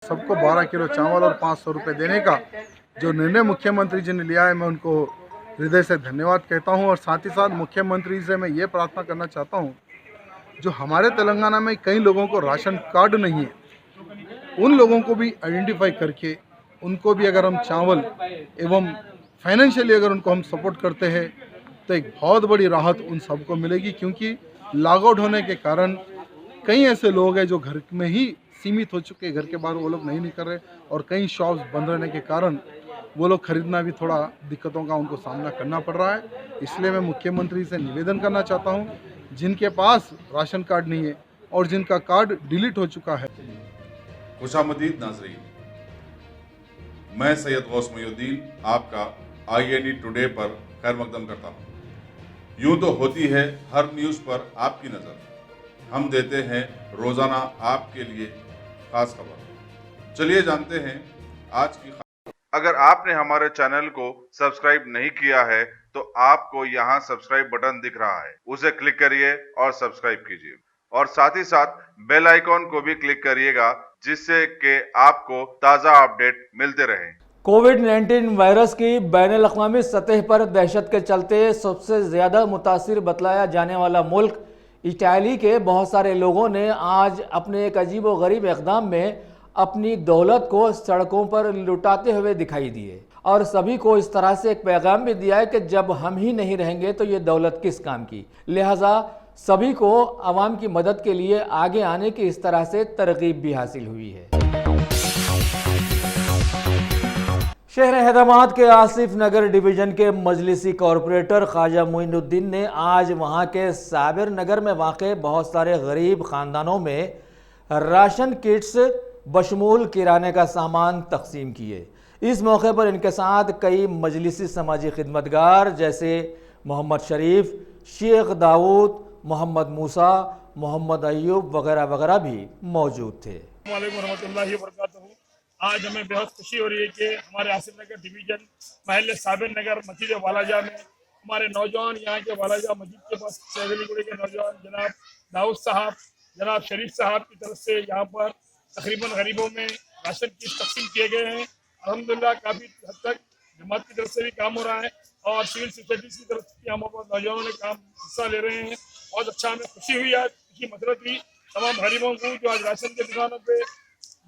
सबको 12 किलो चावल और 500 रुपये देने का जो निर्णय मुख्यमंत्री जी ने लिया है, मैं उनको हृदय से धन्यवाद कहता हूं। और साथ ही साथ मुख्यमंत्री से मैं ये प्रार्थना करना चाहता हूं, जो हमारे तेलंगाना में कई लोगों को राशन कार्ड नहीं है, उन लोगों को भी आइडेंटिफाई करके उनको भी अगर हम चावल एवं फाइनेंशियली अगर उनको हम सपोर्ट करते हैं तो एक बहुत बड़ी राहत उन सबको मिलेगी। क्योंकि लॉकआउट होने के कारण कई ऐसे लोग हैं जो घर में ही सीमित हो चुके हैं, घर के बाहर वो लोग नहीं निकल रहे, और कई शॉप्स बंद रहने के कारण वो लोग खरीदना भी थोड़ा दिक्कतों का उनको सामना करना पड़ रहा है। इसलिए मैं मुख्यमंत्री से निवेदन करना चाहता हूं, जिनके पास राशन कार्ड नहीं है और जिनका कार्ड डिलीट हो चुका है। खुशामदीद नाजरीन, मैं सैयद गौस मोइनुद्दीन आपका INE टुडे पर खैर मकदम करता हूँ। यूं तो होती है हर न्यूज़ पर आपकी नज़र, हम देते हैं रोज़ाना आपके लिए खास खबर। चलिए जानते हैं आज की खबर। अगर आपने हमारे चैनल को सब्सक्राइब नहीं किया है तो आपको यहाँ सब्सक्राइब बटन दिख रहा है, उसे क्लिक करिए और सब्सक्राइब कीजिए, और साथ ही साथ बेल आइकॉन को भी क्लिक करिएगा, जिससे कि आपको ताज़ा अपडेट मिलते रहें। कोविड-19 वायरस की बैनुल-अक़वामी सतह पर दहशत के चलते सबसे ज़्यादा मुतासिर बतलाया जाने वाला मुल्क इटाली के बहुत सारे लोगों ने आज अपने एक अजीब व गरीब इक़दाम में अपनी दौलत को सड़कों पर लुटाते हुए दिखाई दिए, और सभी को इस तरह से एक पैगाम भी दिया है कि जब हम ही नहीं रहेंगे तो ये दौलत किस काम की। लिहाजा सभी को आवाम की मदद के लिए आगे आने की इस तरह से तरगीब भी हासिल हुई है। शहर हैदराबाद के आसिफ नगर डिवीज़न के मजलिसी कॉरपोरेटर ख्वाजा मोइनुद्दीन ने आज वहां के साबिर नगर में वाक़े बहुत सारे गरीब ख़ानदानों में राशन किट्स बशमूल किराने का सामान तकसीम किए। इस मौके पर इनके साथ कई मजलिसी समाजी खिदमतगार जैसे मोहम्मद शरीफ, शेख दाऊद, मोहम्मद मूसा, मोहम्मद अयूब वगैरह वगैरह भी मौजूद थे। आज हमें बहुत खुशी हो रही है कि हमारे आसिफ नगर डिवीजन महल साबिर नगर मस्जिद वालाजा में हमारे नौजवान, यहाँ के वालाजा मस्जिद के पास शहरीगुड़े के नौजवान जनाब दाऊद साहब, जनाब शरीफ साहब की तरफ से यहाँ पर तकरीबन गरीबों में राशन किट तकसीम किए गए हैं। अल्हम्दुलिल्लाह काफ़ी हद तक जमात की तरफ से भी काम हो रहा है और सिविल सोसाइटी की तरफ से हम नौजवानों ने काम हिस्सा ले रहे हैं। बहुत अच्छा, हमें खुशी हुई आज की मसरत हुई तमाम गरीबों को जो आज राशन की दुकानों पर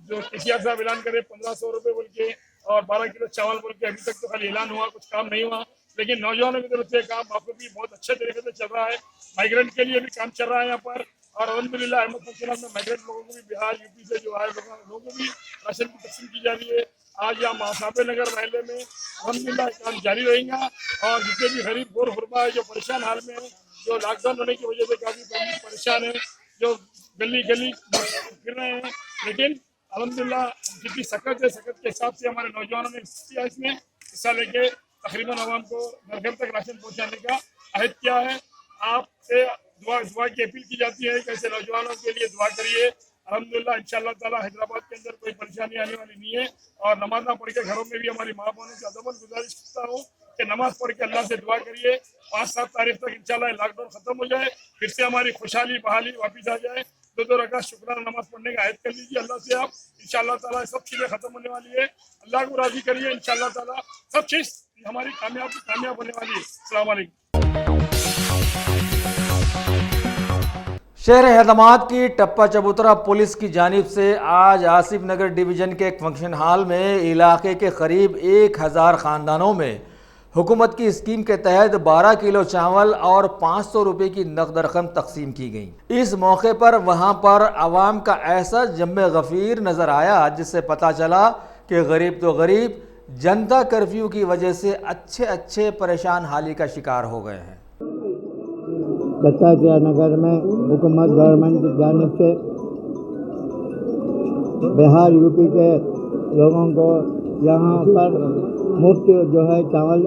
जो केसीआर साहब ऐलान करे 1500 रुपये बोल के और 12 किलो चावल बोल के, अभी तक तो खाली ऐलान हुआ, कुछ काम नहीं हुआ, लेकिन नौजवानों की तरफ से काम भी बहुत अच्छे तरीके से चल रहा है। माइग्रेंट के लिए भी काम चल रहा है यहाँ पर, और अल्हम्दुलिल्लाह अहमद फंक्शनल में माइग्रेंट लोगों को भी, बिहार यूपी से जो आए लोगों को भी राशन की तकसीम की जा रही है। आज यहाँ महासाबे नगर महल्ले में अल्हम्दुलिल्लाह काम जारी रहेगा, और जितने भी गरीब गोर गुरबा है जो परेशान हाल में है, जो लॉकडाउन होने की वजह से काफ़ी परेशान है, जो गली गली फिर रहे हैं, लेकिन अल्हम्दुलिल्लाह जितनी सकत है, सकत के हिसाब से हमारे नौजवानों ने इसमें हिस्सा लेके तकरीबन आवाम को घर घर तक राशन पहुंचाने का अहद किया है। आपसे दुआ की अपील की जाती है कि ऐसे नौजवानों के लिए दुआ करिए। अल्हम्दुलिल्लाह इंशाअल्लाह ताला हैदराबाद के अंदर कोई परेशानी आने वाली नहीं है, और नमाज ना पढ़ के घरों में भी हमारी माँ बहनों से अदबन गुजारिश करता हूँ कि नमाज पढ़ के अल्लाह से दुआ करिए। 5-7 तारीख तक इंशाअल्लाह लॉकडाउन खत्म हो जाए, फिर से हमारी खुशहाली बहाली वापिस आ जाए। 2 रकात शुक्राना नमाज पढ़ने का अहद कर लीजिए अल्लाह से आप, इंशाअल्लाह ताला सब चीज़ें खत्म होने वाली है। अल्लाह को राजी करिए, इंशाअल्लाह ताला सब चीज़ हमारी कामयाब होने वाली है। अस्सलाम वालेकुम। शहर हैदराबाद की टप्पा चबूतरा पुलिस की जानिब से आज आसिफ नगर डिवीज़न के एक फंक्शन हॉल में इलाके के करीब 1000 ख़ानदानों में हुकूमत की स्कीम के तहत 12 किलो चावल और 500 रुपये की नकद रकम तकसीम की गई। इस मौके पर वहां पर आवाम का ऐसा जम्मे गफ़ीर नज़र आया जिससे पता चला कि गरीब तो गरीब जनता कर्फ्यू की वजह से अच्छे परेशान हाली का शिकार हो गए हैं। दत्तात्रेय नगर में हुकूमत गवर्नमेंट की जानिब से बिहार यूपी के लोगों को यहाँ पर मुफ्त जो है चावल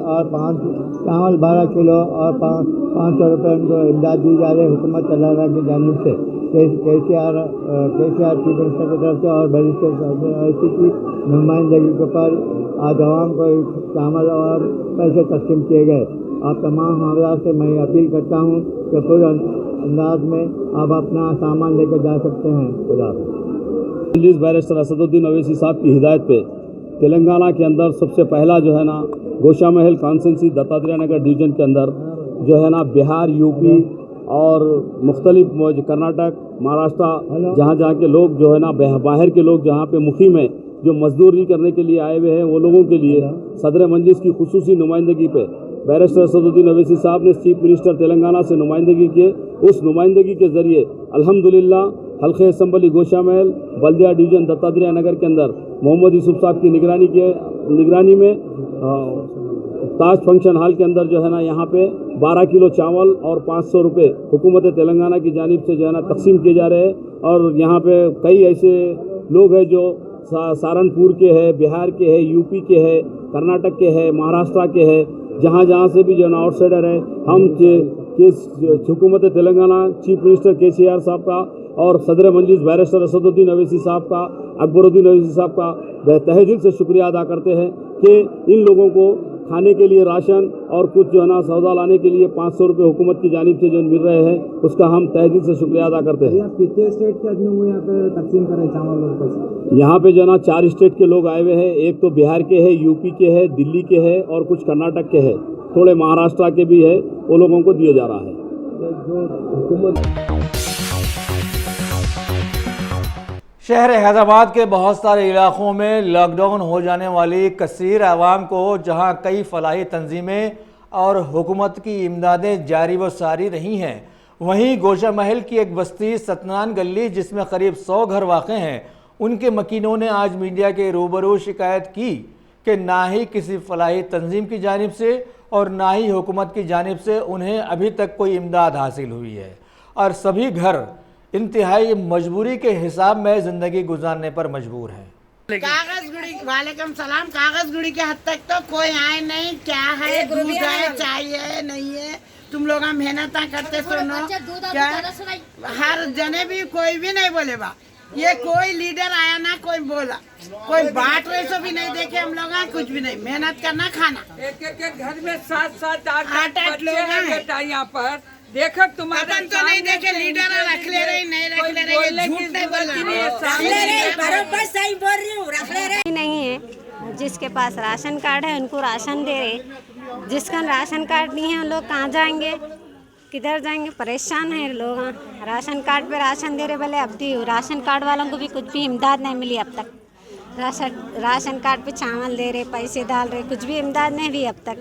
12 किलो और 500 रुपये उनको इमदाद दी जा रही है हुकूमत तेलंगाना की जानिब से, केसीआर चीफ मिनिस्टर की तरफ से और बैरिस्टर की नुमाइंदगी के पर आज आवाम को चावल और पैसे तकसीम किए गए। आप तमाम हवलदार से मैं अपील करता हूँ कि पूरे अंदाज में आप अपना सामान लेकर जा सकते हैं। खुदा। मंजलिस बैरिस्टर असदुद्दीन ओवैसी साहब की हिदायत पे तेलंगाना के अंदर सबसे पहला जो है ना गोशा महल कॉन्स्टिट्यूंसी दत्तात्रेय नगर डिवीजन के अंदर जो है ना बिहार, यूपी और मुख्तलिफ कर्नाटक, महाराष्ट्र जहाँ जहाँ के लोग जो है ना बाहर के लोग जहाँ पे मुखिम है जो मजदूरी करने के लिए आए हुए हैं वो लोगों के लिए सदर मंजलिस की खुसूसी नुमाइंदगी पे बैरिस्टर असदुद्दीन ओवैसी साहब ने चीफ मिनिस्टर तेलंगाना से नुमाइंदगी किए। उस नुमाइंदगी के ज़रिए अल्हम्दुलिल्लाह हल्के असम्बली गोशा महल बल्दिया डिवीज़न दत्तात्रेय नगर के अंदर मोहम्मद यूसुफ साहब की निगरानी में ताज फंक्शन हॉल के अंदर जो है ना यहाँ पे 12 किलो चावल और 500 रुपये हुकूमत तेलंगाना की जानिब से जो है ना तकसीम किए जा रहे हैं। और यहाँ पे कई ऐसे लोग हैं जो सहारनपुर के हैं, बिहार के हैं, यूपी के हैं, कर्नाटक के हैं, महाराष्ट्र के हैं, जहाँ से भी जो ना आउटसाइडर है। हम हुकूमत तेलंगाना चीफ मिनिस्टर KCR साहब का और सदर मंजलिस बैरिस्टर असदुद्दीन ओवैसी साहब का, अकबरुद्दीन ओवैसी साहब का तहे दिल से शुक्रिया अदा करते हैं कि इन लोगों को खाने के लिए राशन और कुछ जो है ना सौदा लाने के लिए 500 रुपये हुकूमत की जानिब से जो मिल रहे हैं उसका हम तहे दिल से शुक्रिया अदा करते हैं। कितने स्टेट के आदमी को यहाँ पे तकसीम करें चावल और पैसे? यहाँ पे जो है ना 4 स्टेट के लोग आए हुए हैं। एक तो बिहार के हैं, यूपी के हैं, दिल्ली के हैं और कुछ कर्नाटक के हैं, थोड़े महाराष्ट्र के भी है, वो लोगों को दिया जा रहा है। शहर हैदराबाद के बहुत सारे इलाकों में लॉकडाउन हो जाने वाली कसीर आवाम को जहां कई फलाही तंजीमें और हुकूमत की इमदादें जारी व सारी रही हैं, वहीं गोशा महल की एक बस्ती सतनान गली जिसमें करीब 100 घर वाक़ हैं, उनके मकीनों ने आज मीडिया के रूबरू शिकायत की कि ना ही किसी फलाही तंजीम की जानिब से और ना ही हुकूमत की जानिब से उन्हें अभी तक कोई इमदाद हासिल हुई है और सभी घर इंतहाई मजबूरी के हिसाब में ज़िंदगी गुजारने पर मजबूर हैं। कागज गुड़ी वालेकुम सलाम। कागज गुड़ी के हद तक तो कोई आए नहीं। क्या है, दूध है, चाय है, नहीं है। तुम लोग मेहनत करते सुनो क्या हर जने भी कोई भी नहीं बोले बा। ये कोई लीडर आया ना कोई बोला, कोई बात वैसे भी नहीं देखे। हम लोग कुछ भी नहीं, मेहनत करना, खाना। एक घर में 7-7 8 लोग हैं यहाँ पर। देखो तुम्हारा तो नहीं देखे, लीडर रख ले रहे, नहीं रख ले रहे, झूठ नहीं बोल रहे। नहीं है जिसके पास राशन कार्ड है उनको राशन दे रहे, जिसका राशन कार्ड नहीं है उन लोग कहाँ जाएंगे, किधर जाएंगे? परेशान है लोग। राशन कार्ड पे राशन दे रहे, भले अब भी राशन कार्ड वालों को भी कुछ भी इमदाद नहीं मिली अब तक। राशन कार्ड पे चावल दे रहे, पैसे डाल रहे, कुछ भी इमदाद नहीं हुई अब तक।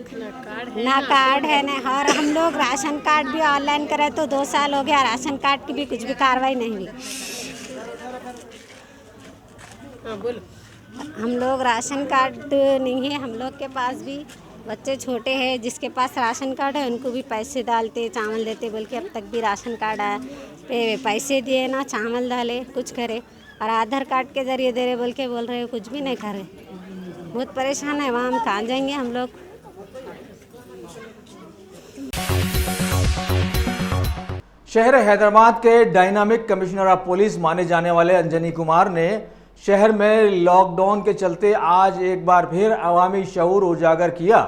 ना कार्ड है ना। और हम लोग राशन कार्ड भी ऑनलाइन करे तो 2 साल हो गया, राशन कार्ड की भी कुछ भी कार्रवाई नहीं हुई। हम लोग राशन कार्ड नहीं है, हम लोग के पास भी बच्चे छोटे हैं, जिसके पास राशन कार्ड है उनको भी पैसे डालते, चावल देते, बोल के अब तक भी राशन कार्ड आया पे पैसे दिए ना, चावल डाले, कुछ करे। और आधार कार्ड के ज़रिए दे रहे बोल रहे कुछ भी नहीं करे। बहुत परेशान है वहाँ, हम कहाँ जाएंगे हम लोग। शहर हैदराबाद के डायनामिक कमिश्नर ऑफ पुलिस माने जाने वाले अंजनी कुमार ने शहर में लॉकडाउन के चलते आज एक बार फिर अवामी शऊर उजागर किया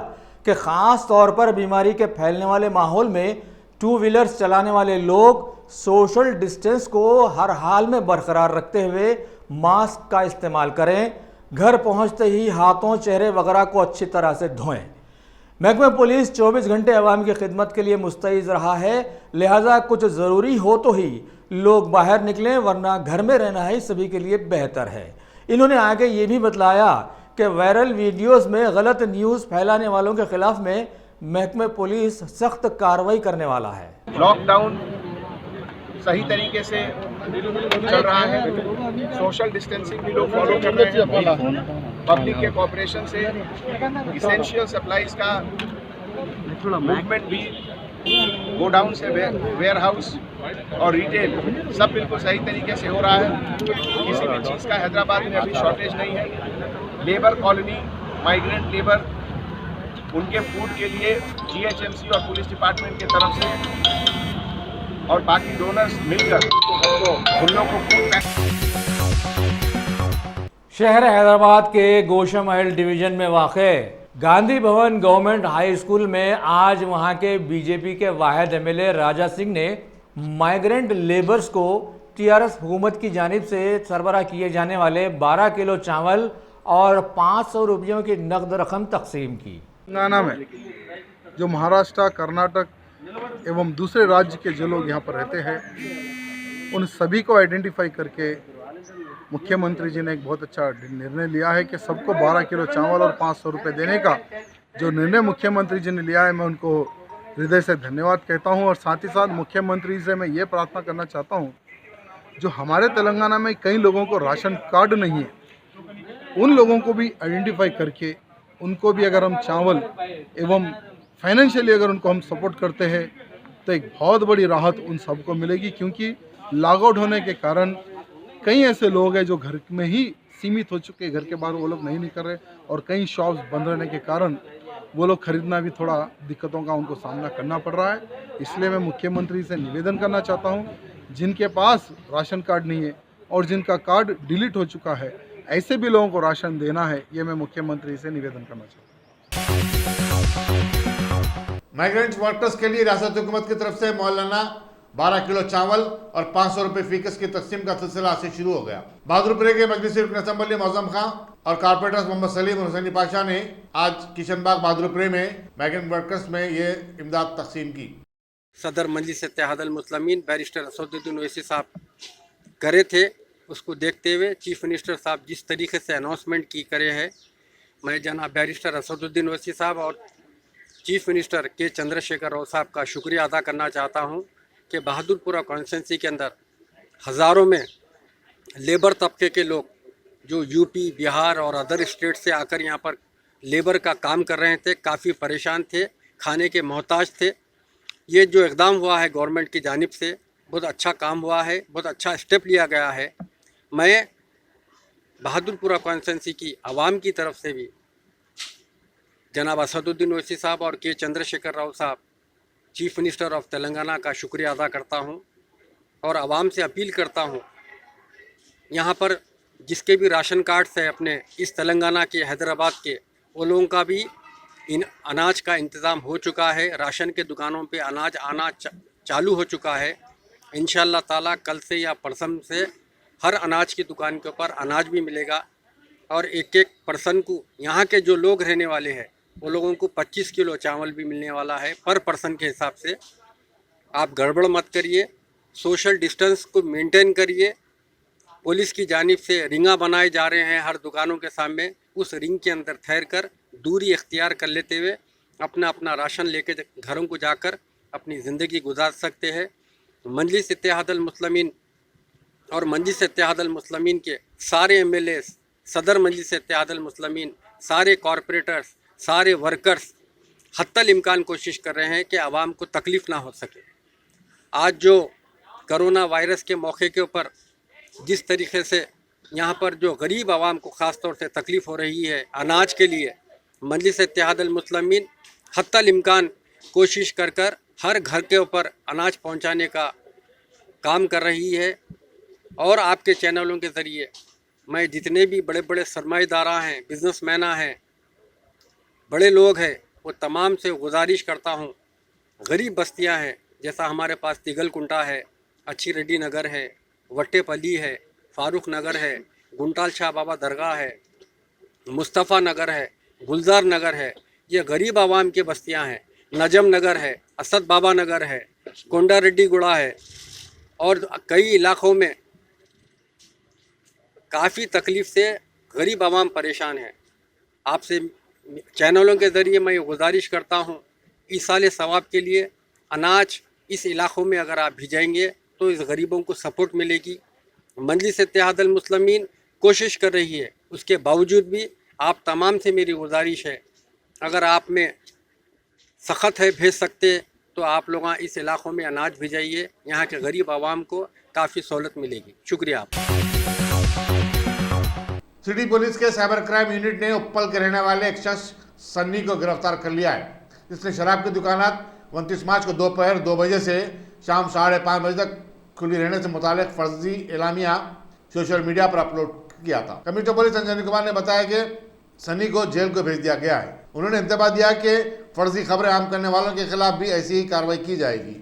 कि ख़ास तौर पर बीमारी के फैलने वाले माहौल में 2 व्हीलर्स चलाने वाले लोग सोशल डिस्टेंस को हर हाल में बरकरार रखते हुए मास्क का इस्तेमाल करें, घर पहुंचते ही हाथों, चेहरे वगैरह को अच्छी तरह से धोएं। महकमा पुलिस 24 घंटे अवाम की खिदमत के लिए मुस्तैद रहा है, लिहाजा कुछ ज़रूरी हो तो ही लोग बाहर निकलें, वरना घर में रहना ही सभी के लिए बेहतर है। इन्होंने आगे ये भी बतलाया कि वायरल वीडियोस में गलत न्यूज़ फैलाने वालों के खिलाफ में महकमा पुलिस सख्त कार्रवाई करने वाला है। लॉकडाउन सही तरीके से चल रहा है, सोशल डिस्टेंसिंग भी लोग फॉलो कर रहे हैं। पब्लिक के कोऑपरेशन से इसेंशियल सप्लाईज का मूवमेंट भी गोडाउन से वेयर हाउस और रिटेल सब बिल्कुल सही तरीके से हो रहा है। किसी भी चीज़ का हैदराबाद में अभी शॉर्टेज नहीं है। लेबर कॉलोनी, माइग्रेंट लेबर, उनके फूड के लिए GHMC और पुलिस डिपार्टमेंट की तरफ से और बाकी डोनर्स मिलकर उन लोगों को फूड पैक। शहर हैदराबाद के गोशा महल डिवीज़न में वाक़े Gandhi Bhavan government high school में आज वहां के बीजेपी के वाहिद MLA राजा सिंह ने माइग्रेंट लेबर्स को टीआरएस हुकूमत की जानिब से सरबराह किए जाने वाले 12 किलो चावल और 500 रुपयों की नकद रकम तकसीम की। तेलंगाना में जो महाराष्ट्र, कर्नाटक एवं दूसरे राज्य के जो लोग यहाँ पर रहते हैं, उन सभी को आइडेंटिफाई करके मुख्यमंत्री जी ने एक बहुत अच्छा निर्णय लिया है कि सबको 12 किलो चावल और 500 रुपये देने का जो निर्णय मुख्यमंत्री जी ने लिया है, मैं उनको हृदय से धन्यवाद कहता हूँ। और साथ ही साथ मुख्यमंत्री से मैं ये प्रार्थना करना चाहता हूँ, जो हमारे तेलंगाना में कई लोगों को राशन कार्ड नहीं है, उन लोगों को भी आइडेंटिफाई करके उनको भी अगर हम चावल एवं फाइनेंशियली अगर उनको हम सपोर्ट करते हैं तो एक बहुत बड़ी राहत उन सबको मिलेगी। क्योंकि लॉकआउट होने के कारण कई ऐसे लोग हैं जो घर में ही सीमित हो चुके हैं, घर के बाहर वो लोग नहीं निकल रहे, और कई शॉप्स बंद रहने के कारण वो लोग खरीदना भी थोड़ा दिक्कतों का उनको सामना करना पड़ रहा है। इसलिए मैं मुख्यमंत्री से निवेदन करना चाहता हूँ, जिनके पास राशन कार्ड नहीं है और जिनका कार्ड डिलीट हो चुका है, ऐसे भी लोगों को राशन देना है, ये मैं मुख्यमंत्री से निवेदन करना चाहता हूँ। माइग्रेंट वर्कर्स के लिए रियासत हुकूमत की तरफ से मौलाना 12 किलो चावल और 500 रुपए फीकस की तकसीम का सिलसिला आज से शुरू हो गया। बहादुरपुर के मजलिस रुकन असेंबली मौजम खां और कारपोरेटर्स मोहम्मद सलीम और हुसैनी पाशा ने आज किशनबाग बहादुरपुर में माइग्रेंट वर्कर्स में ये इमदाद तकसीम की। सदर मजलिस इत्तेहादुल मुस्लिमीन बैरिस्टर असदुद्दीन ओवैसी साहब करे थे, उसको देखते हुए चीफ मिनिस्टर साहब जिस तरीके से अनाउंसमेंट की करे है, मैं जनाब बैरिस्टर असदुद्दीन ओवैसी साहब और चीफ मिनिस्टर के चंद्रशेखर राव साहब का शुक्रिया अदा करना चाहता हूं कि बहादुरपुरा कॉन्स्टिट्यूंसी के अंदर हज़ारों में लेबर तबके के लोग जो यूपी, बिहार और अदर स्टेट से आकर यहाँ पर लेबर का काम कर रहे थे, काफ़ी परेशान थे, खाने के मोहताज थे। ये जो इक़दाम हुआ है गवर्नमेंट की जानिब से, बहुत अच्छा काम हुआ है, बहुत अच्छा स्टेप लिया गया है। मैं बहादुरपुरा कॉन्स्टिट्यूंसी की आवाम की तरफ से भी जनाब असदुद्दीन ओवैसी साहब और के चंद्रशेखर राव साहब चीफ मिनिस्टर ऑफ तेलंगाना का शुक्रिया अदा करता हूं और आवाम से अपील करता हूं, यहाँ पर जिसके भी राशन कार्ड है अपने इस तेलंगाना के, हैदराबाद के, वो लोगों का भी इन अनाज का इंतज़ाम हो चुका है। राशन के दुकानों पे अनाज आना चालू हो चुका है। इंशाअल्लाह ताला कल से या परसों से हर अनाज की दुकान के ऊपर अनाज भी मिलेगा और एक एक पर्सन को, यहाँ के जो लोग रहने वाले हैं वो लोगों को 25 किलो चावल भी मिलने वाला है पर पर्सन के हिसाब से। आप गड़बड़ मत करिए, सोशल डिस्टेंस को मेंटेन करिए। पुलिस की जानिब से रिंगा बनाए जा रहे हैं हर दुकानों के सामने, उस रिंग के अंदर ठहर कर दूरी इख्तियार कर लेते हुए अपना अपना राशन लेके घरों को जाकर अपनी ज़िंदगी गुजार सकते हैं। मजलिस इत्तेहादुल मुस्लिमीन और मजलिस इत्तेहादुल मुस्लिमीन के सारे MLA, सदर मजलिस इत्तेहादुल मुस्लिमीन, सारे कॉरपोरेटर्स, सारे वर्कर्स हत्तल इम्कान कोशिश कर रहे हैं कि आवाम को तकलीफ़ ना हो सके। आज जो करोना वायरस के मौके के ऊपर जिस तरीके से यहाँ पर जो गरीब आवाम को ख़ास तौर से तकलीफ़ हो रही है अनाज के लिए, मजलिस इत्तेहादुल मुस्लिमीन हत्तल इम्कान कोशिश कर कर हर घर के ऊपर अनाज पहुँचाने का काम कर रही है। और आपके चैनलों के ज़रिए मैं जितने भी बड़े बड़े सरमाएदारा हैं, बिजनेसमैन हैं, बड़े लोग हैं, वो तमाम से गुजारिश करता हूँ, गरीब बस्तियाँ हैं जैसा हमारे पास तिगल कुंटा है, अच्छी रेड्डी नगर है, वट्टेपली है, फारूक नगर है, गुंटाल शाह बाबा दरगाह है, मुस्तफ़ा नगर है, गुलजार नगर है, ये गरीब आवाम की बस्तियाँ हैं। नजम नगर है, असद बाबा नगर है, कोंडा रेड्डी गुड़ा है और कई इलाक़ों में काफ़ी तकलीफ़ से गरीब आवाम परेशान है। आपसे चैनलों के ज़रिए मैं ये गुजारिश करता हूँ, ईसाले सवाब के लिए अनाज इस इलाक़ों में अगर आप भिजाएंगे तो इस गरीबों को सपोर्ट मिलेगी। मजलिस इत्तेहादुल मुस्लिमीन कोशिश कर रही है, उसके बावजूद भी आप तमाम से मेरी गुजारिश है, अगर आप में सख़त है भेज सकते तो आप लोग इस इलाक़ों में अनाज भिजाइए, यहाँ के गरीब आवाम को काफ़ी सहूलत मिलेगी। शुक्रिया। सिटी पुलिस के साइबर क्राइम यूनिट ने उप्पल के रहने वाले एक शख्स सन्नी को गिरफ्तार कर लिया है, जिसने शराब की दुकानात 29 मार्च को दोपहर 2 बजे से शाम 5:30 बजे तक खुली रहने से मुतालिक फर्जी एलामिया सोशल मीडिया पर अपलोड किया था। कमिश्नर पुलिस संजय कुमार ने बताया कि सनी को जेल को भेज दिया गया है। उन्होंने इंतबाह दिया कि फर्जी खबरें आम करने वालों के खिलाफ भी ऐसी ही कार्रवाई की जाएगी।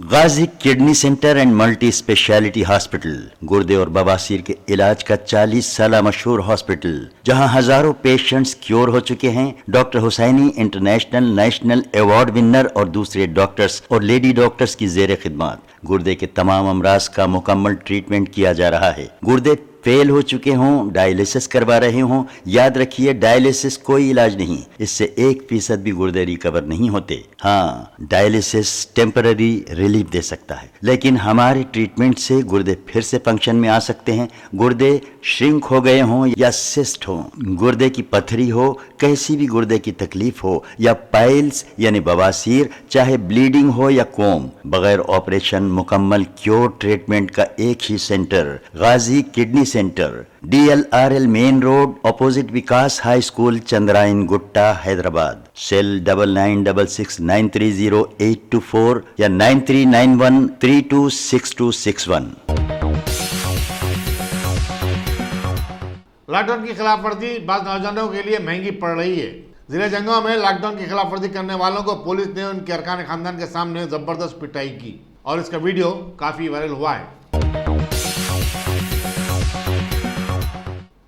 Ghazi kidney centre and multi speciality hospital, गुर्दे और बवासीर के इलाज का 40 साल मशहूर हॉस्पिटल, जहां हजारों पेशेंट्स क्योर हो चुके हैं। Doctor Husaini international national award winner और दूसरे डॉक्टर्स और लेडी डॉक्टर्स की जेर खिदमत गुर्दे के तमाम अमराज का मुकम्मल ट्रीटमेंट किया जा रहा है। गुर्दे फेल हो चुके हों, डायलिसिस करवा रहे हों, याद रखिए डायलिसिस कोई इलाज नहीं, इससे 1% भी गुर्दे रिकवर नहीं होते। हाँ, डायलिसिस टेम्पररी रिलीफ दे सकता है, लेकिन हमारे ट्रीटमेंट से गुर्दे फिर से फंक्शन में आ सकते हैं। गुर्दे श्रिंक हो गए हों या सिस्ट हो, गुर्दे की पथरी हो, कैसी भी गुर्दे की तकलीफ हो या पाइल्स यानी बवासीर, चाहे ब्लीडिंग हो या कोम, बगैर ऑपरेशन मुकम्मल क्योर ट्रीटमेंट का एक ही centre, Ghazi kidney centre, DLRL main road, opposite Vikas high school, Chandrayan Gutta, Hyderabad. Cell 9966930824 या 9391326261। लॉकडाउन की खिलाफवर्जी बाद नौजवानों के लिए महंगी पड़ रही है। जिले जंगों में लॉकडाउन की खिलाफवर्जी करने वालों को पुलिस ने उनके अरकान खानदान के सामने जबरदस्त पिटाई की और इसका वीडियो काफी वायरल हुआ है।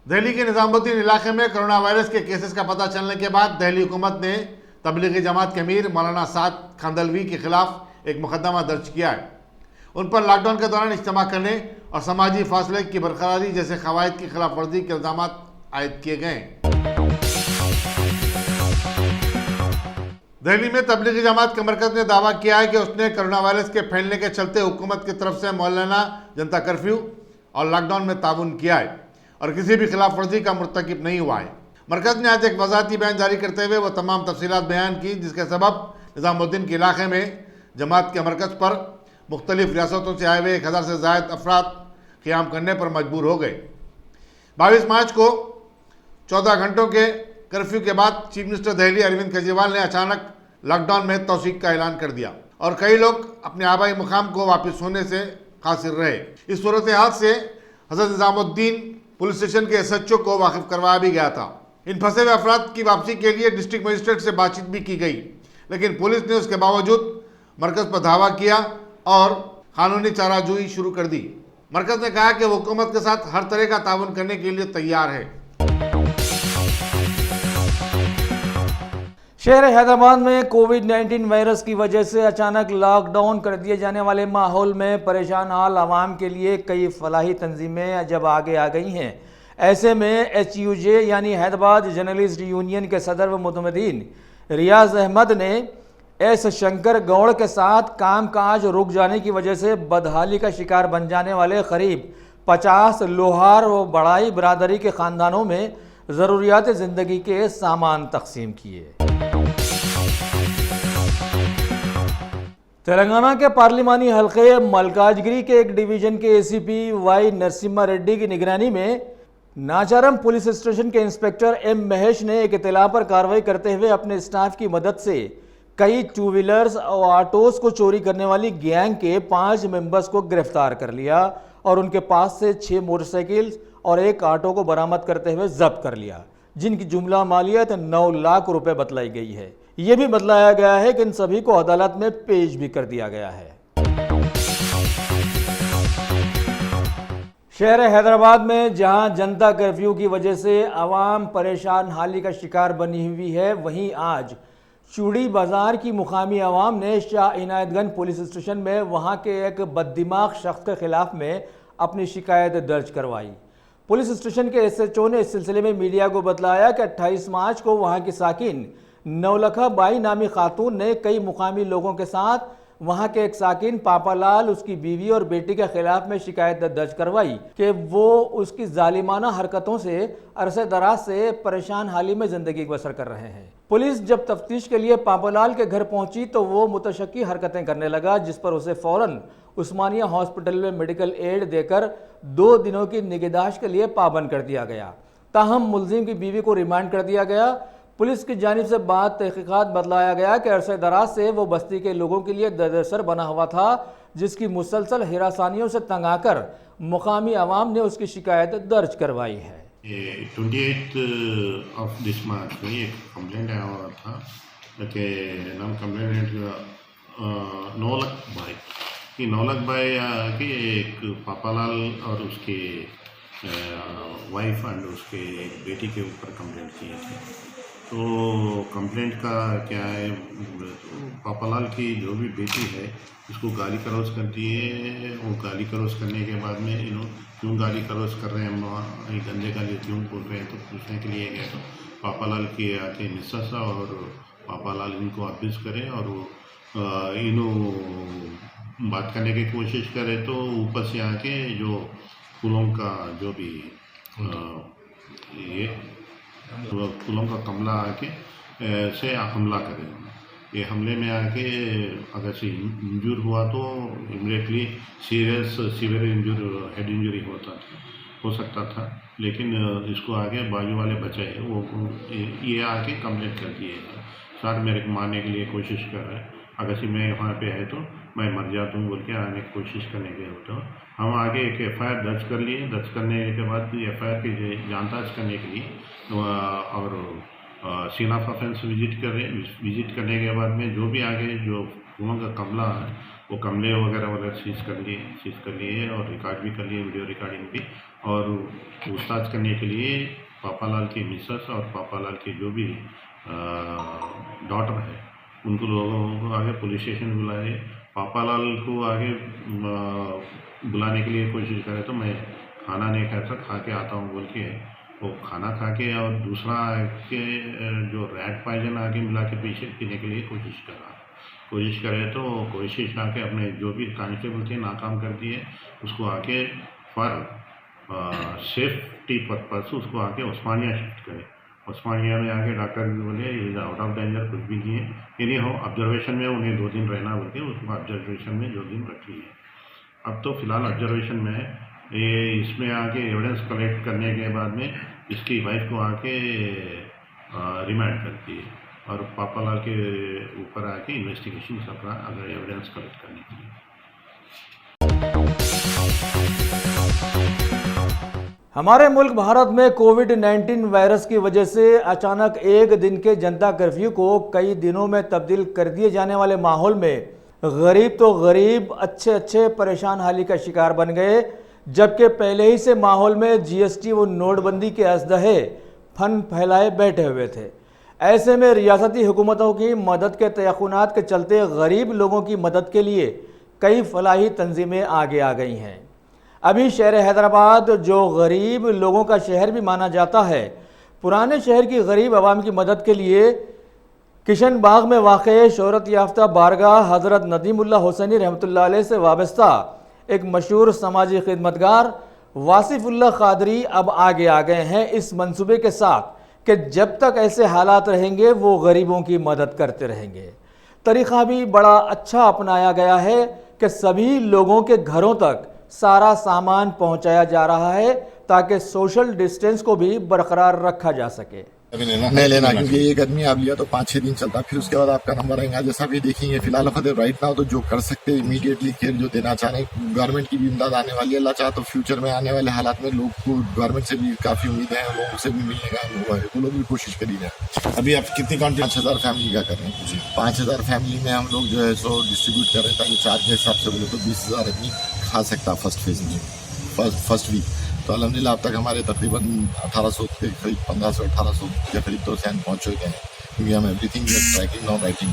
दिल्ली के निजामुद्दीन इलाके में कोरोना वायरस के केसेस का पता चलने के बाद दिल्ली हुकूमत ने तबलीगी जमात के अमीर मौलाना साद खानदलवी के खिलाफ एक मुकदमा दर्ज किया है। उन पर लॉकडाउन के दौरान इज्तिमा करने और समाजी फासले की बरकरारी जैसे खवायद की खिलाफ वर्जी के इल्जाम आयद किए गए। दिल्ली में तबलीगी जमात के मरकज ने दावा किया है कि उसने कोरोना वायरस के फैलने के चलते हुकूमत की तरफ से मौलाना जनता कर्फ्यू और लॉकडाउन में ताउन किया है और किसी भी खिलाफ वर्जी का मुर्तकिब नहीं हुआ है। मरकज ने आज एक वजाहती बयान जारी करते हुए वो तमाम तफसीलात बयान की जिसके सबब निजामुद्दीन के इलाके में जमात के मरकज पर मुख्तलिफ रियासतों से आए हुए 1000 से ज़ायद अफराद क़याम करने पर मजबूर हो गए। 22 मार्च को 14 घंटों के कर्फ्यू के बाद चीफ मिनिस्टर दिल्ली अरविंद केजरीवाल ने अचानक लॉकडाउन में तौसीक का ऐलान कर दिया और कई लोग अपने आबाई मुकाम को वापस होने से कासिर रहे। इस सूरत हाल से हज़रत निजामुद्दीन पुलिस स्टेशन के SHO को वाकिफ करवाया भी गया था। इन फंसे हुए अफराद की वापसी के लिए डिस्ट्रिक्ट मजिस्ट्रेट से बातचीत भी की गई, लेकिन पुलिस ने उसके बावजूद मरकज़ पर धावा किया और कानूनी चाराजोई शुरू कर दी। मरकज़ ने कहा कि वो हुकूमत के साथ हर तरह का ताउन करने के लिए तैयार है। शहर हैदराबाद में कोविड-19 वायरस की वजह से अचानक लॉकडाउन कर दिए जाने वाले माहौल में परेशान हाल आवाम के लिए कई फलाही तंजीमें जब आगे आ गई हैं। ऐसे में HUJ यानी हैदराबाद जर्नलिस्ट यूनियन के सदर व मुतमदीन रियाज अहमद ने S शंकर गौड़ के साथ कामकाज रुक जाने की वजह से बदहाली का शिकार बन जाने वाले करीब 50 लोहार व बड़ाई बरादरी के ख़ानदानों में ज़रूरियात ज़िंदगी के सामान तकसीम किए। तेलंगाना के पार्लिमानी हल्के मलकाजगिरी के एक डिवीज़न के ACP वाई नरसिम्हा रेड्डी की निगरानी में नाचारम पुलिस स्टेशन के इंस्पेक्टर M महेश ने एक इत्तला पर कार्रवाई करते हुए अपने स्टाफ की मदद से कई 2 व्हीलर्स और ऑटोज़ को चोरी करने वाली गैंग के 5 मेंबर्स को गिरफ्तार कर लिया और उनके पास से 6 मोटरसाइकिल और एक ऑटो को बरामद करते हुए जब्त कर लिया, जिनकी जुमला मालियत 9 लाख रुपए बतलाई गई है। ये भी बतलाया गया है कि इन सभी को अदालत में पेश भी कर दिया गया है। शहर हैदराबाद में जहां जनता कर्फ्यू की वजह से आवाम परेशान हाली का शिकार बनी हुई है, वहीं आज चूड़ी बाजार की मुकामी आवाम ने शाह इनायतगंज पुलिस स्टेशन में वहां के एक बददिमाग शख्स के खिलाफ में अपनी शिकायत दर्ज करवाई। पुलिस स्टेशन के SHO ने इस सिलसिले में मीडिया को बतलाया कि 28 मार्च को वहां की साकिन नौलखा बाई नामी खातून ने कई मुकामी लोगों के साथ वहां के एक साकिन पापालाल, उसकी बीवी और बेटी के खिलाफ में शिकायत दर्ज करवाई कि वो उसकी जालिमाना हरकतों से अरसे दराज से परेशान हाली में जिंदगी बसर कर रहे हैं। पुलिस जब तफ्तीश के लिए पापालाल के घर पहुंची तो वो मुतशक्की हरकतें करने लगा, जिस पर उसे फौरन उस्मानिया हॉस्पिटल में मेडिकल एड देकर 2 दिनों की निगहदाश्त के लिए पाबंद कर दिया गया। ताहम मुलजिम की बीवी को रिमांड कर दिया गया। पुलिस की जानिब से बाद तहकीकात बतलाया गया कि अरसे दराज से वो बस्ती के लोगों के लिए दर्दसर बना हुआ था, जिसकी मुसलसल हिरासानियों से तंग आकर मुकामी आवाम ने उसकी शिकायत दर्ज करवाई है। 28 ऑफ दिस मार्च में एक कंप्लेंट आया हुआ था कि नाम कंप्लेंट नौलख भाई कि नौलख भाई के एक पापालाल और उसके वाइफ एंड उसके एक बेटी के ऊपर कंप्लेंट किए थे। तो कंप्लेंट का क्या है, पापालाल की जो भी बेटी है उसको गाली गलौज करती है। वो गाली गलौज करने के बाद में क्यों गाली गलौज कर रहे हैं, ये गंदे गाली क्यों बोल रहे हैं, तो पूछने के लिए गए तो पापालाल के आके मिसेस और पापालाल इनको अब्यूज़ करे और बात करने की कोशिश करे तो ऊपर से आके जो फूलों का जो भी ये फूलों का कमला आके से हमला करे। ये हमले में आके अगर से इंजूर हुआ तो immediately severe injure head injury हो सकता था, लेकिन इसको आगे बाजू वाले बचाए वो ये आके कंप्लेंट कर दिए सर मेरे को मारने के लिए कोशिश कर रहा है, अगर से मैं वहाँ पे है तो मैं मर जाता हूँ बोल के आने की कोशिश करने के होते हो। हम आगे एक FIR दर्ज कर लिए। दर्ज करने के बाद FIR की जांच करने के लिए और सीन ऑफ ऑफेंस विजिट करने के बाद में जो भी आगे जो फूलों का कमला है वो कमले वगैरह सीज कर लिए और रिकॉर्ड भी कर लिए, वीडियो रिकॉर्डिंग भी, और पूछताछ करने के लिए पापालाल की मिसेस और पापालाल की जो भी डॉटर है उनको लोगों को आगे पुलिस स्टेशन बुलाए। पापालाल को आगे बुलाने के लिए कोशिश करे तो मैं खाना नहीं खाता, खा के आता हूँ बोल के वो खाना खा के और दूसरा के जो रैट पॉइजन आके मिला के पीछे पीने के लिए कोशिश करे तो कोशिश आके अपने जो भी कांस्टेबल थे नाकाम कर दिए। उसको आके फॉर सेफ्टी पर्पस उसको आके उस्मानिया शिफ्ट करे। उस्मानिया में आके डॉक्टर भी बोले इज आउट ऑफ डेंजर, कुछ भी नहीं है, यानी हो ऑब्जर्वेशन में उन्हें 2 दिन रहना बोल के उसको ऑब्जर्वेशन में 2 दिन रख लिए। अब तो फिलहाल ऑब्जर्वेशन में है। ये इसमें आके एविडेंस कलेक्ट करने के बाद में इसकी वाइफ को आके रिमांड करती है और पापालाल के ऊपर आके इन्वेस्टिगेशन कर रहा है अगर एविडेंस कलेक्ट करने के लिए। हमारे मुल्क भारत में कोविड-19 वायरस की वजह से अचानक एक दिन के जनता कर्फ्यू को कई दिनों में तब्दील कर दिए जाने वाले माहौल में गरीब तो गरीब अच्छे परेशान हाली का शिकार बन गए, जबकि पहले ही से माहौल में GST व नोटबंदी के असदहे फन फैलाए बैठे हुए थे। ऐसे में रियासती हुकूमतों की मदद के तयक़ुनात के चलते गरीब लोगों की मदद के लिए कई फलाही तंजीमें आगे आ गई हैं। अभी शहर हैदराबाद जो गरीब लोगों का शहर भी माना जाता है, पुराने शहर की गरीब आवाम की मदद के लिए किशन बाग में वाक़ शोहरत याफ्ता बारगाह हज़रत नदीमुल्लाह हुसैनी रहमतुल्लाह अलैह से वाबस्ता एक मशहूर समाजी खिदमतगार वासिफुल्लाह क़ादरी अब आगे आ गए हैं इस मंसूबे के साथ कि जब तक ऐसे हालात रहेंगे वो गरीबों की मदद करते रहेंगे। तरीक़ा भी बड़ा अच्छा अपनाया गया है कि सभी लोगों के घरों तक सारा सामान पहुंचाया जा रहा है ताकि सोशल डिस्टेंस को भी बरकरार रखा जा सके। नहीं लेना, क्योंकि एक आदमी आप लिया तो 5-6 दिन चलता, फिर उसके बाद आपका नंबर आएगा। जैसा भी देखेंगे फिलहाल राइट नाउ तो जो कर सकते हैं इमीडिएटली केयर जो देना चाह रहे हैं, गवर्नमेंट की भी इमदाद आने वाली है। अल्लाह चाहे तो फ्यूचर में आने वाले हालात में लोग को गवर्नमेंट से भी काफ़ी उम्मीद है, लोगों से भी मिलेगा, वो लोग भी कोशिश करिएगा। अभी आप कितनी क्वान्टिटी? 5000 फैमिली का कर रहे हैं। 5000 फैमिली में हम लोग जो है सो डिस्ट्रीब्यूट कर रहे हैं ताकि चार्ज के हिसाब से बोले तो 20,000 आदमी खा सकता फर्स्ट फेज में, फर्स्ट वीक। तो अल्हम्दुलिल्लाह अब तक हमारे तकरीबन 1800 के करीब 1500-1800 के करीब तो सैन पहुँच चुके हैं, क्योंकि हम एवरीथिंग ट्रैकिंग राइटिंग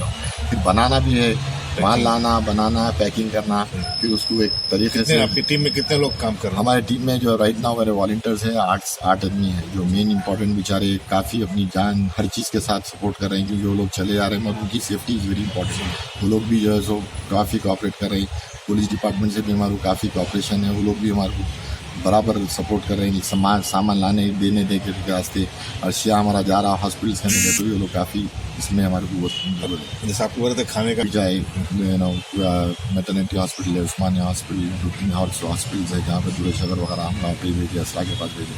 फिर बनाना भी है, माल लाना, बनाना, पैकिंग करना, फिर उसको एक तरीके से। आपकी टीम में कितने लोग काम कर रहे हैं? हमारे टीम में जो राइट नाउ मेरे वॉलंटियर्स हैं 8 आदमी हैं जो मेन इंपॉर्टेंट बेचारे काफ़ी अपनी जान हर चीज़ के साथ सपोर्ट कर रहे हैं, क्योंकि वो लोग चले जा रहे हैं और उनकी सेफ्टी इज़ वेरी इंपॉर्टेंट। वो लोग भी जो है सो काफ़ी कोऑपरेट कर रहे हैं। पुलिस डिपार्टमेंट से भी हमारा काफ़ी कोऑपरेशन है, वो लोग भी हमारे बराबर सपोर्ट कर रहे हैं। सामान लाने देने के रास्ते अर्शिया हमारा जा रहा हॉस्पिटल्स करने के, तो ये लोग काफ़ी इसमें हमारे को जरूरत है। जैसे आपको बोलते खाने का चाहे मैटरनिटी हॉस्पिटल है, उस्मानिया हॉस्पिटल, 2-3 हॉस्पिटल्स है जहाँ पर दूर शगर वगैरह हम वहाँ पे भेजे, असरा के पास भेजे।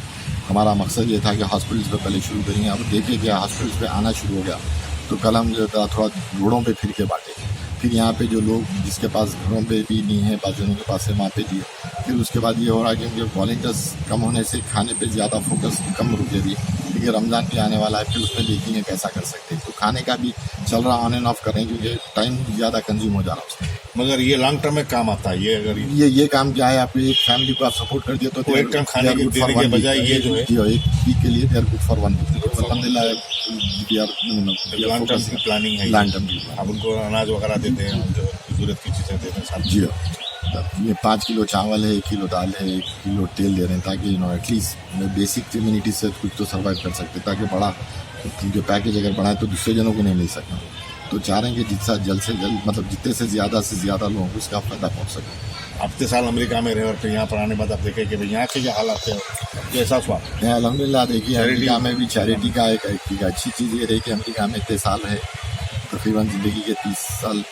हमारा मकसद ये था कि हॉस्पिटल्स पे पहले शुरू करेंगे। अब देखिए कि हॉस्पिटल्स पे आना शुरू हो गया तो कल हम जो थोड़ा रोडों पे फिर के बांटे, फिर यहाँ पे जो लोग जिसके पास घरों पे भी नहीं है, बाजुओं के पास है, वहाँ पे दिए। फिर उसके बाद ये हो रहा है कि उनके वॉलंटियर्स कम होने से खाने पे ज़्यादा फोकस कम रुके भी, लेकिन क्योंकि रमज़ान भी आने वाला है, फिर उसमें देखेंगे कैसा कर सकते हैं। तो खाने का भी चल रहा ऑन एंड ऑफ कर रहे हैं क्योंकि टाइम ज़्यादा कंज्यूम हो जा रहा है उसमें। मगर ये लॉन्ग टर्म में काम आता है। ये अगर ये काम क्या है, आपको एक फैमिली को आप सप्पोर्ट कर दिया तो एक टाइम खाने के देने के बजाय ये जो है एक वीक के लिए they are good for 1 week. अल्हम्दुलिल्लाह लॉन्ग टर्म की प्लानिंग है। लॉन्ग टर्म की अब उनको अनाज वगैरह देते हैं, जो जरूरत की चीज़ें देते हैं साथ। जी हाँ, ये 5 किलो चावल है, 1 किलो दाल है, 1 किलो तेल दे रहे हैं ताकि एटलीस्ट बेसिक इम्यूनिटी से कुछ तो सर्वाइव कर सकते, ताकि बड़ा जो पैकेज अगर बढ़ाए तो दूसरे जनों को नहीं मिल सकता। तो चाह रहे हैं कि जितना जल्द से जल्द मतलब जितने से ज़्यादा लोगों को इसका फ़ायदा पहुँच सके। हफ्ते साल अमेरिका में रहे और फिर यहाँ पर आने के बाद आप देखें कि भाई यहाँ के क्या हालात है, कैसा हुआ? अल्हम्दुलिल्लाह देखिए अमेरिका में भी चैरिटी का एक अच्छी चीज़ ये रही कि अमेरिका में इतने साल है, तकरीबन ज़िंदगी के 30 साल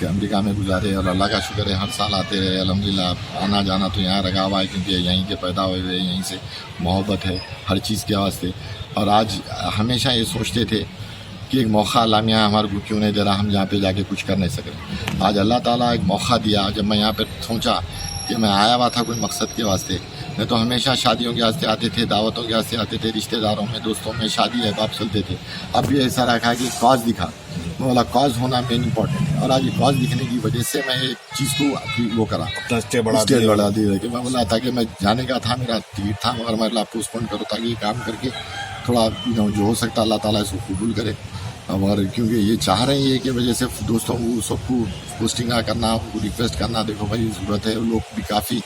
अमेरिका में गुजारे और अल्लाह का शुक्र है हर साल आते रहे। अल्हम्दुलिल्लाह आना जाना तो यहाँ लगा हुआ है क्योंकि यहीं के पैदा हुए हुए, यहीं से मोहब्बत है हर चीज़ के वास्ते। और आज हमेशा ये सोचते थे कि एक मौका अल्लाह मियाँ हमारे को क्यों नहीं दे रहा, हम यहाँ पे जाके कुछ कर नहीं सके। आज अल्लाह ताला एक मौका दिया। जब मैं यहाँ पे सोचा कि मैं आया हुआ था कोई मकसद के वास्ते, नहीं तो हमेशा शादियों के वास्ते आते थे, दावतों के वास्ते आते थे, रिश्तेदारों में दोस्तों में शादी है बाप चलते थे। अब भी ऐसा रखा कि कॉज दिखा, मैं बोला कॉज होना मेन इंपॉर्टेंट है। और आज ये कॉज दिखने की वजह से मैं एक चीज़ को वो करा, स्टेज बढ़ा दी कि मैं बोला था कि मैं जाने का था, मेरा टिकट था, मगर मैं पोस्टपोन करो ताकि ये काम करके थोड़ा जो हो सकता अल्लाह ताला इसको कबूल करे। और क्योंकि ये चाह रहे हैं कि वजह से दोस्तों को सबको पोस्टिंग करना, उनको रिक्वेस्ट करना, देखो भाई ज़रूरत है, लोग भी काफ़ी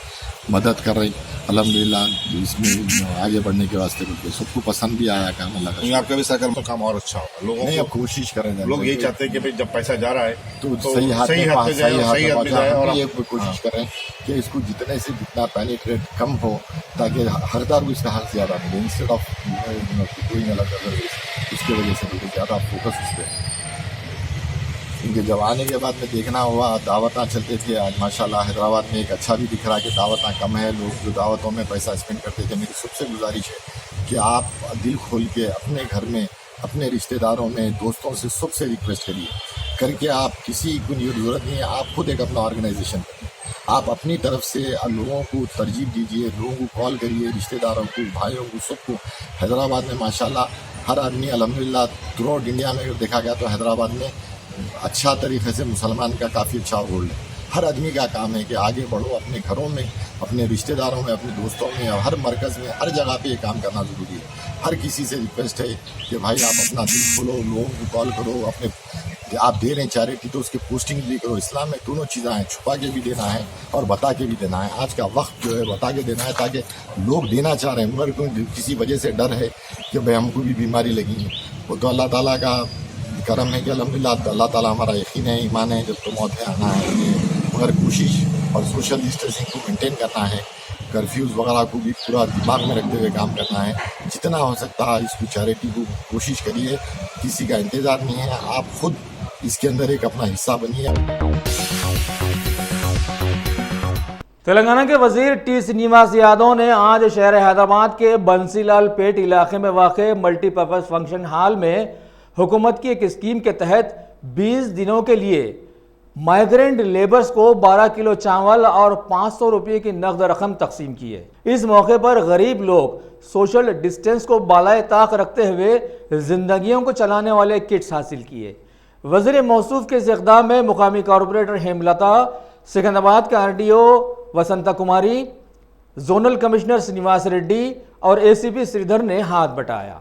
मदद कर रहे हैं अल्हम्दुलिल्लाह इसमें आगे बढ़ने के वास्ते। सबको पसंद भी आया काम अल्लाह का। आपका भी सरकार में काम और अच्छा होगा। लोगों नहीं, अब कोशिश करें, लोग यही चाहते हैं कि भाई जब पैसा जा रहा है तो सही हाथ में जाए। और ये कोशिश हाँ। करें कि इसको जितने से जितना पेनिट्रेट कम हो ताकि हरदार को इसका हक ज़्यादा मिले, इंस्टेड ऑफ कोई अलग उसकी वजह से ज़्यादा फोकस उस पर। क्योंकि जब आने के बाद में देखना हुआ दावतां चलते थे, आज माशाल्लाह हैदराबाद में एक अच्छा भी दिख रहा है कि दावतां कम है, लोग जो दावतों में पैसा स्पेंड करते थे। मेरी सबसे गुजारिश है कि आप दिल खोल के अपने घर में, अपने रिश्तेदारों में, दोस्तों से सबसे रिक्वेस्ट करिए करके, आप किसी को ज़रूरत नहीं है, आप खुद एक अपना ऑर्गेनाइजेशन करिए, आप अपनी तरफ से लोगों को तरजीह दीजिए, लोगों को कॉल करिए, रिश्तेदारों को, भाइयों को, सबको। हैदराबाद में माशाल्लाह हर आदमी अल्हम्दुलिल्लाह थ्रू आउट इंडिया में अगर देखा गया तो हैदराबाद में अच्छा तरीके से मुसलमान का काफ़ी अच्छा रोल है। हर आदमी का काम है कि आगे बढ़ो, अपने घरों में, अपने रिश्तेदारों में, अपने दोस्तों में, और हर मरकज़ में, हर जगह पे ये काम करना ज़रूरी है। हर किसी से रिक्वेस्ट है कि भाई आप अपना दिल खोलो, लोगों को कॉल करो, अपने आप दे रहे हैं चैरिटी तो उसके पोस्टिंग भी करो। इस्लाम में दोनों चीज़ें हैं, छुपा के भी देना है और बता के भी देना है। आज का वक्त जो है बता के देना है ताकि लोग देना चाह रहे हैं मगर किसी वजह से डर है कि भाई हमको भी बीमारी लगी है। वो तो अल्लाह ताला का करम है कि अल्हम्दुलिल्लाह अल्लाह ताला हमारा यकीन है, ईमान है, जब तो मौत है आना है। मगर कोशिश और सोशल डिस्टेंसिंग को मेंटेन करना है, कर्फ्यूज़ वगैरह को भी पूरा दिमाग में रखते हुए काम करना है। जितना हो सकता है इसको चैरिटी को कोशिश करिए, किसी का इंतज़ार नहीं है, आप खुद इसके अंदर एक अपना हिस्सा बनिए। तेलंगाना के वजीर टी श्रीनिवास यादव ने आज शहर हैदराबाद के बंसीलाल पेट इलाके में वाक़ मल्टीपर्पज़ फंक्शन हॉल में हुकूमत की एक स्कीम के तहत 20 दिनों के लिए माइग्रेंट लेबर्स को 12 किलो चावल और 500 रुपये की नकद रकम तकसीम की है। इस मौके पर गरीब लोग सोशल डिस्टेंस को बालाए ताक रखते हुए जिंदगियों को चलाने वाले किट्स हासिल किए। वज़ीर मौसूफ के इस इक़दाम में मुकामी कॉरपोरेटर हेमलता, सिकंदराबाद के RDO वसंता कुमारी, जोनल कमिश्नर श्रीनिवास रेड्डी और ACP श्रीधर ने हाथ बटाया।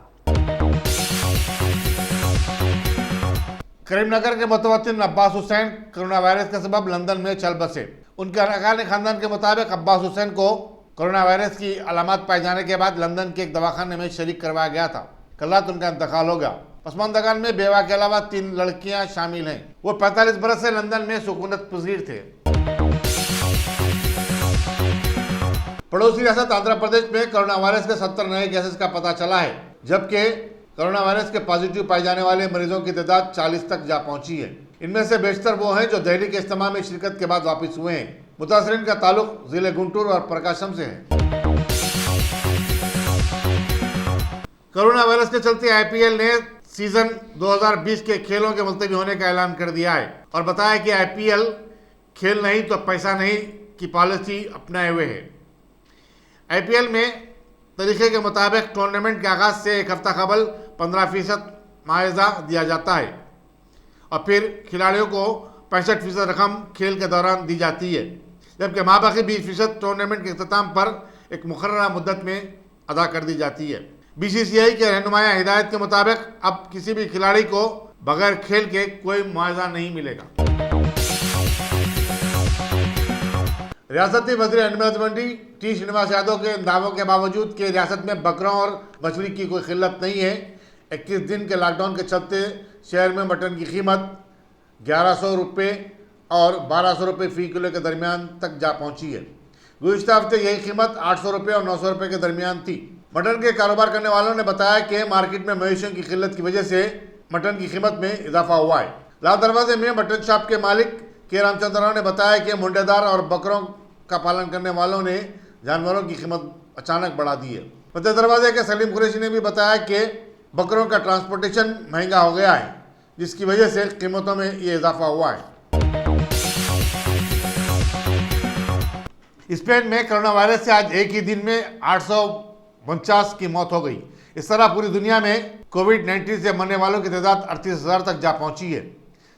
करीमनगर के मुतवत्तिन अब्बास हुसैन कोरोना वायरस के सबब लंदन में चल बसे। उनके अरकान खानदान के मुताबिक अब्बास हुसैन को कोरोना वायरस की अलामत पाए जाने के बाद लंदन के एक दवाखाने में शरीक करवाया गया था। कल रात उनका इंतकाल हो गया। पसमानदगान में बेवा के अलावा 3 लड़कियां शामिल हैं। वो 45 बरस से लंदन में सुकूनत पजीर थे। पड़ोसी रियासत आंध्र प्रदेश में कोरोना वायरस के 70 नए केसेस का पता चला है, जबकि कोरोना वायरस के पॉजिटिव पाए जाने वाले मरीजों की तादाद 40 तक जा पहुंची है। इनमें से बेशतर वो हैं जो दिल्ली के इज्तिमा में शिरकत के बाद वापस हुए हैं। मुतासरीन का ताल्लुक जिले गुंटूर और प्रकाशम से है। कोरोना वायरस के चलते IPL ने सीजन 2020 के खेलों के मुलतवी होने का ऐलान कर दिया है और बताया कि IPL खेल नहीं तो पैसा नहीं की पॉलिसी अपनाए हुए है। IPL में तरीके के मुताबिक टूर्नामेंट के आगाज से एक हफ्ता कबल 15% मुआवजा दिया जाता है और फिर खिलाड़ियों को 65% रकम खेल के दौरान दी जाती है, जबकि माबाकी 20% टूर्नामेंट के अख्ताम पर एक मुकर्ररा मुद्दत में अदा कर दी जाती है। बीसीसीआई के रहनुमाया हिदायत के मुताबिक अब किसी भी खिलाड़ी को बगैर खेल के कोई मुआवजा नहीं मिलेगा। रियासती वज़ीर एनिमल्स मंत्री टी श्रीनिवास यादव के दावों के बावजूद कि रियासत में बकरों और मछली की कोई किल्लत नहीं है, 21 दिन के लॉकडाउन के चलते शहर में मटन की कीमत 1100 रुपये और 1200 रुपये फ़ी किलो के दरमियान तक जा पहुंची है। गुज़िश्ता हफ्ते यही कीमत 800 रुपये और 900 रुपये के दरमियान थी। मटन के कारोबार करने वालों ने बताया कि मार्केट में मवेशियों की किल्लत की वजह से मटन की कीमत में इजाफा हुआ है। लाल दरवाजे में मटन शॉप के मालिक के रामचंद्र राव ने बताया कि मुंडेदार और बकरों का पालन करने वालों ने जानवरों की कीमत अचानक बढ़ा दी है। मध्य दरवाजे के सलीम कुरैशी ने भी बताया कि बकरों का ट्रांसपोर्टेशन महंगा हो गया है, जिसकी वजह से कीमतों में ये इजाफा हुआ है। स्पेन में कोरोना वायरस से आज एक ही दिन में 849 की मौत हो गई। इस तरह पूरी दुनिया में कोविड-19 से मरने वालों की तादाद 38,000 तक जा पहुंची है,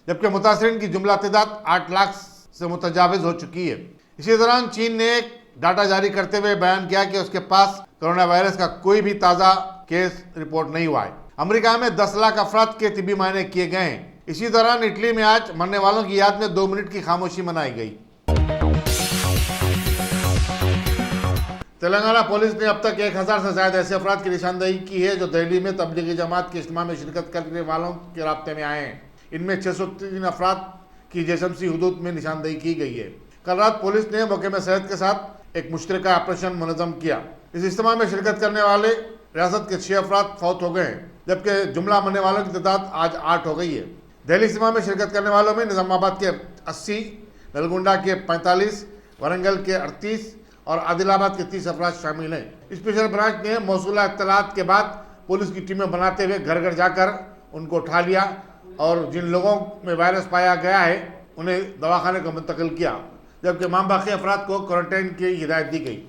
जबकि मुतासरीन की जुमला तादाद 8 लाख से मुतजाविज हो चुकी है। इसी दौरान चीन ने एक डाटा जारी करते हुए बयान किया कि उसके पास कोरोना वायरस का कोई भी ताज़ा केस रिपोर्ट नहीं हुआ है। अमेरिका में 10 लाख अफराद के तिब्बी मायने किए गए हैं। इसी दौरान इटली में आज मरने वालों की याद में 2 मिनट की खामोशी मनाई गई। तेलंगाना पुलिस ने अब तक 1000 से ज्यादा ऐसे अफराद की निशानदेही की है जो दिल्ली में तबलीगी जमात के इज्तिमा में शिरकत करने वालों के राब्ते में आए हैं। इनमें 603 अफराद की जेशमसी हुदूद में निशानदेही की गई है। कल रात पुलिस ने मौके में सेहत के साथ एक मुश्तरका ऑपरेशन मुनज़्ज़म किया। इस इज्तिमा में शिरकत करने वाले रियासत के 6 अफराद फौत हो गए हैं, जबकि जुमला मरने वालों की तादाद आज 8 हो गई है। दिल्ली इज्तिमा में शिरकत करने वालों में निज़ामाबाद के 80, नलगुंडा के 45, वरंगल के 38 और आदिलाबाद के 30 अफराद शामिल हैं। स्पेशल ब्रांच ने मौसूला इत्तलात के बाद पुलिस की टीमें बनाते हुए घर घर जाकर उनको उठा लिया और जिन लोगों में वायरस पाया गया है उन्हें दवाखाने को मुंतकिल किया, जबकि बाकी अफराद को क्वारंटाइन की हिदायत दी गई।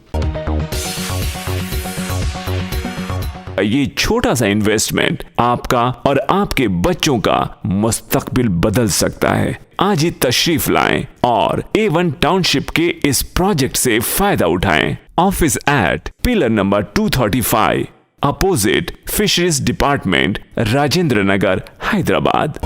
ये छोटा सा इन्वेस्टमेंट आपका और आपके बच्चों का मुस्तकबिल बदल सकता है। आज ही तशरीफ लाएं और A1 टाउनशिप के इस प्रोजेक्ट से फायदा उठाएं। Office at pillar number 235 opposite fisheries department, Rajendra Nagar, Hyderabad.